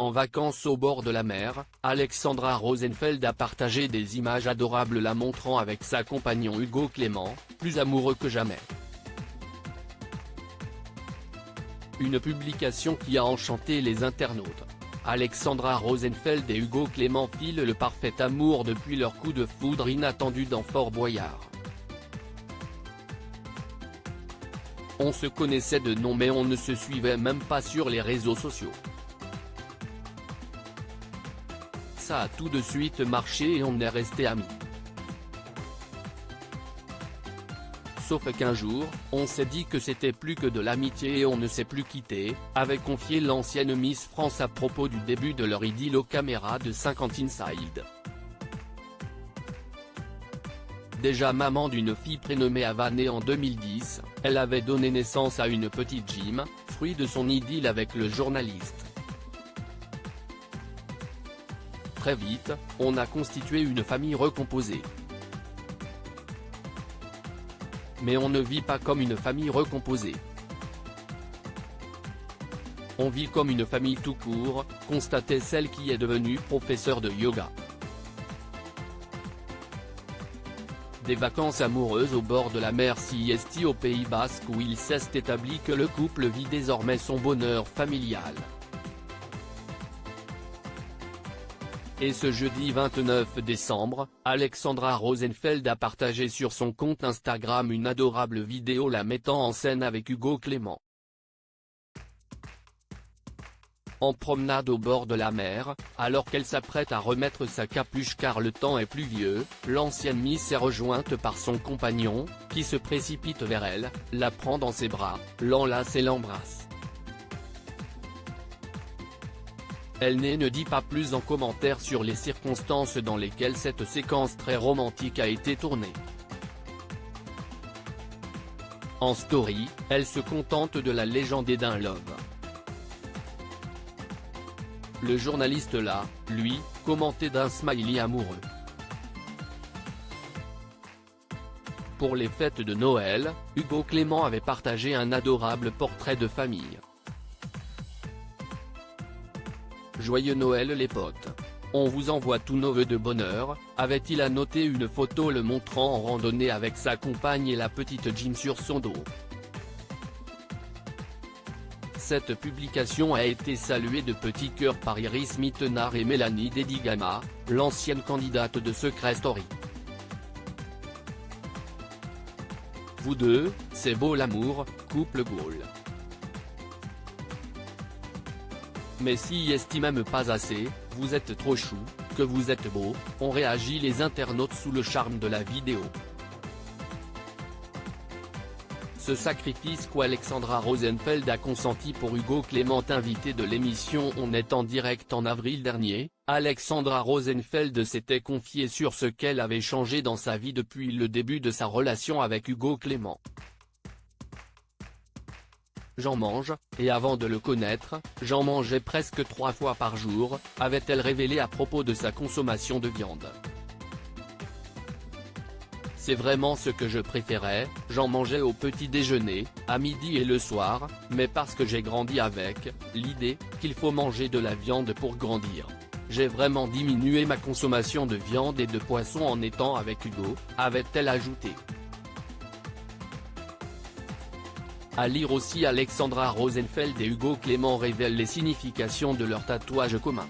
en vacances au bord de la mer, Alexandra Rosenfeld a partagé des images adorables la montrant avec sa compagnon Hugo Clément, plus amoureux que jamais. Une publication qui a enchanté les internautes. Alexandra Rosenfeld et Hugo Clément filent le parfait amour depuis leur coup de foudre inattendu dans Fort Boyard. On se connaissait de nom mais on ne se suivait même pas sur les réseaux sociaux. Ça a tout de suite marché et on est resté amis. Sauf qu'un jour, on s'est dit que c'était plus que de l'amitié et on ne s'est plus quitté, avait confié l'ancienne Miss France à propos du début de leur idylle aux caméras de 50 Inside. Déjà maman d'une fille prénommée Ava née en 2010, elle avait donné naissance à une petite Jim, fruit de son idylle avec le journaliste. Très vite, on a constitué une famille recomposée. Mais on ne vit pas comme une famille recomposée. On vit comme une famille tout court, constatait celle qui est devenue professeure de yoga. Des vacances amoureuses au bord de la mer Siesti au Pays Basque où il s'est établi que le couple vit désormais son bonheur familial. Et ce jeudi 29 décembre, Alexandra Rosenfeld a partagé sur son compte Instagram une adorable vidéo la mettant en scène avec Hugo Clément. En promenade au bord de la mer, alors qu'elle s'apprête à remettre sa capuche car le temps est pluvieux, l'ancienne Miss est rejointe par son compagnon, qui se précipite vers elle, la prend dans ses bras, l'enlace et l'embrasse. Elle ne dit pas plus en commentaire sur les circonstances dans lesquelles cette séquence très romantique a été tournée. En story, elle se contente de la légende d'un love. Le journaliste l'a, lui, commenté d'un smiley amoureux. Pour les fêtes de Noël, Hugo Clément avait partagé un adorable portrait de famille. Joyeux Noël les potes. On vous envoie tous nos vœux de bonheur, avait-il annoté une photo le montrant en randonnée avec sa compagne et la petite Jim sur son dos. Cette publication a été saluée de petits cœurs par Iris Mittenard et Mélanie Dedigama, l'ancienne candidate de Secret Story. Vous deux, c'est beau l'amour, couple goal. Mais si estime même pas assez, vous êtes trop chou, que vous êtes beau, ont réagi les internautes sous le charme de la vidéo. Ce sacrifice qu'Alexandra Rosenfeld a consenti pour Hugo Clément invité de l'émission On est en direct en avril dernier, Alexandra Rosenfeld s'était confiée sur ce qu'elle avait changé dans sa vie depuis le début de sa relation avec Hugo Clément. J'en mange, et avant de le connaître, j'en mangeais presque 3 fois par jour, avait-elle révélé à propos de sa consommation de viande. C'est vraiment ce que je préférais, j'en mangeais au petit déjeuner, à midi et le soir, mais parce que j'ai grandi avec l'idée qu'il faut manger de la viande pour grandir. J'ai vraiment diminué ma consommation de viande et de poisson en étant avec Hugo, avait-elle ajouté. À lire aussi Alexandra Rosenfeld et Hugo Clément révèlent les significations de leur tatouage commun.